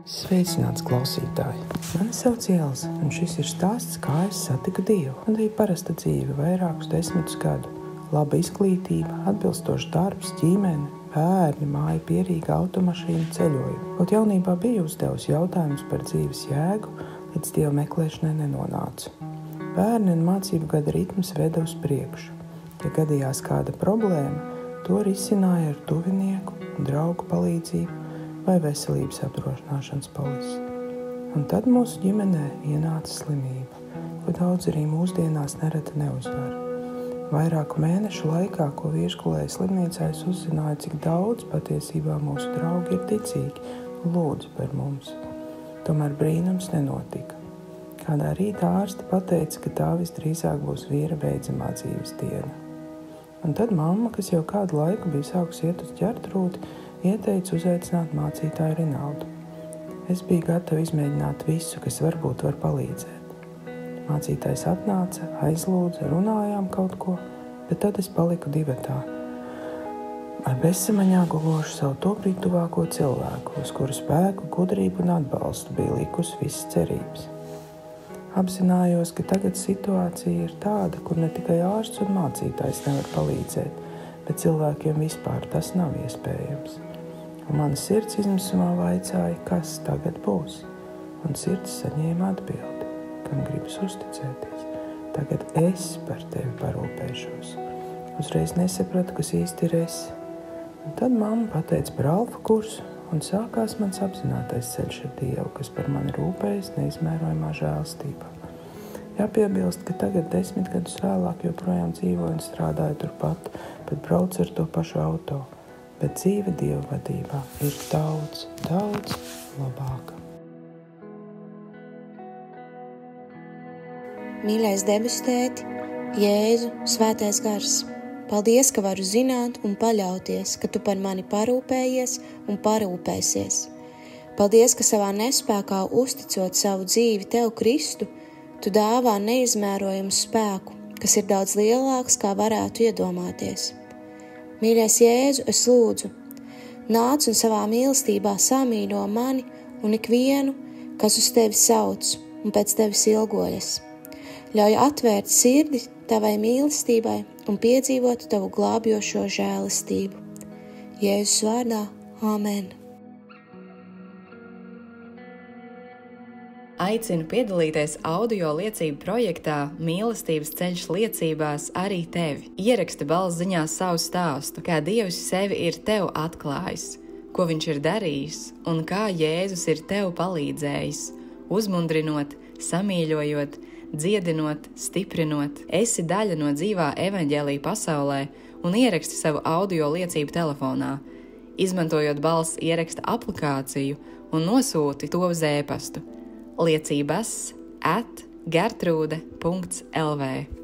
Sveicināts klausītāji! Mani sauc Ilze, un šis ir stāsts, kā es satiku Dievu. Man bija parasta dzīve vairākus 10 gadu. Laba izglītība, atbilstošs darbs, ģimene, bērni, māja, pierīga automašīna, ceļojumi. Kaut jaunībā biju uzdevusi jautājumus par dzīves jēgu, līdz Dieva meklēšanai nenonācu. Bērni un mācību gada ritms veda uz priekšu. Ja gadījās kāda problēma, to risināja ar tuvinieku, draugu palīdzību vai veselības apdrošināšanas polisi. Un tad mūsu ģimenē ienāca slimība, ko daudz arī mūsdienās nereti neuzvar. Vairāku mēnešu laikā, ko virsgulēja slimnīcā, es uzzināju, cik daudz patiesībā mūsu draugi ir ticīgi un lūdzu par mums. Tomēr brīnums nenotika. Kādā rītā ārsti pateica, ka tā visdrīzāk būs vīra beidzamā dzīves diena. Un tad mamma, kas jau kādu laiku bija sākusi iet uz ģertrūdi, ieteica uzaicināt mācītāju Rinaldu. Es biju gatava izmēģināt visu, kas varbūt var palīdzēt. Mācītājs atnāca, aizlūdza, runājām kaut ko, bet tad es paliku divatā. Ar bezsamaņā gulošu savu tobrīd tuvāko cilvēku, uz kuru spēku, gudrību un atbalstu bija likusi visas cerības. Apzinājos, ka tagad situācija ir tāda, kur ne tikai ārsts un mācītājs nevar palīdzēt, bet cilvēkiem vispār tas nav iespējams. Un mana sirds izmisumā vaicāja, kas tagad būs. Un sirds saņēma atbildi, kam gribas uzticēties. Tagad es par tevi parūpēšos. Uzreiz nesapratu, kas īsti ir es. Un tad mamma pateica par alfa kursu, un sākās mans apzinātais ceļš ar Dievu, kas par mani rūpējas neizmērojamā žēlstībā. Jāpiebilst, ka tagad 10 gadus vēlāk joprojām dzīvoju un strādāju turpat, pat braucu ar to pašu auto. Bet dzīve Dieva vadībā ir daudz, daudz labāka. Mīļais debesu Tēti, Jēzu, Svētais Gars, paldies, ka varu zināt un paļauties, ka Tu par mani parūpējies un parūpēsies. Paldies, ka savā nespēkā uzticot savu dzīvi Tev, Kristu, Tu dāvā neizmērojumu spēku, kas ir daudz lielāks, kā varētu iedomāties. Mīļais Jēzu, es lūdzu, nāc un savā mīlestībā samīļo mani un ikvienu, kas uz Tevi sauc un pēc Tevis ilgojas. Ļauj atvērt sirdi Tavai mīlestībai un piedzīvot Tavu glābjošo žēlastību. Jēzus vārdā, āmen. Aicinu piedalīties audio liecību projektā Mīlestības ceļš liecībās arī tevi. Ieraksti balss ziņā savu stāstu, kā Dievs sevi ir tev atklājis, ko Viņš ir darījis un kā Jēzus ir tev palīdzējis, uzmundrinot, samīļojot, dziedinot, stiprinot. Esi daļa no dzīvā evaņģēlija pasaulē un ieraksti savu audio liecību telefonā, izmantojot balss ieraksta aplikāciju un nosūti to uz e-pastu liecības@gertrude.lv.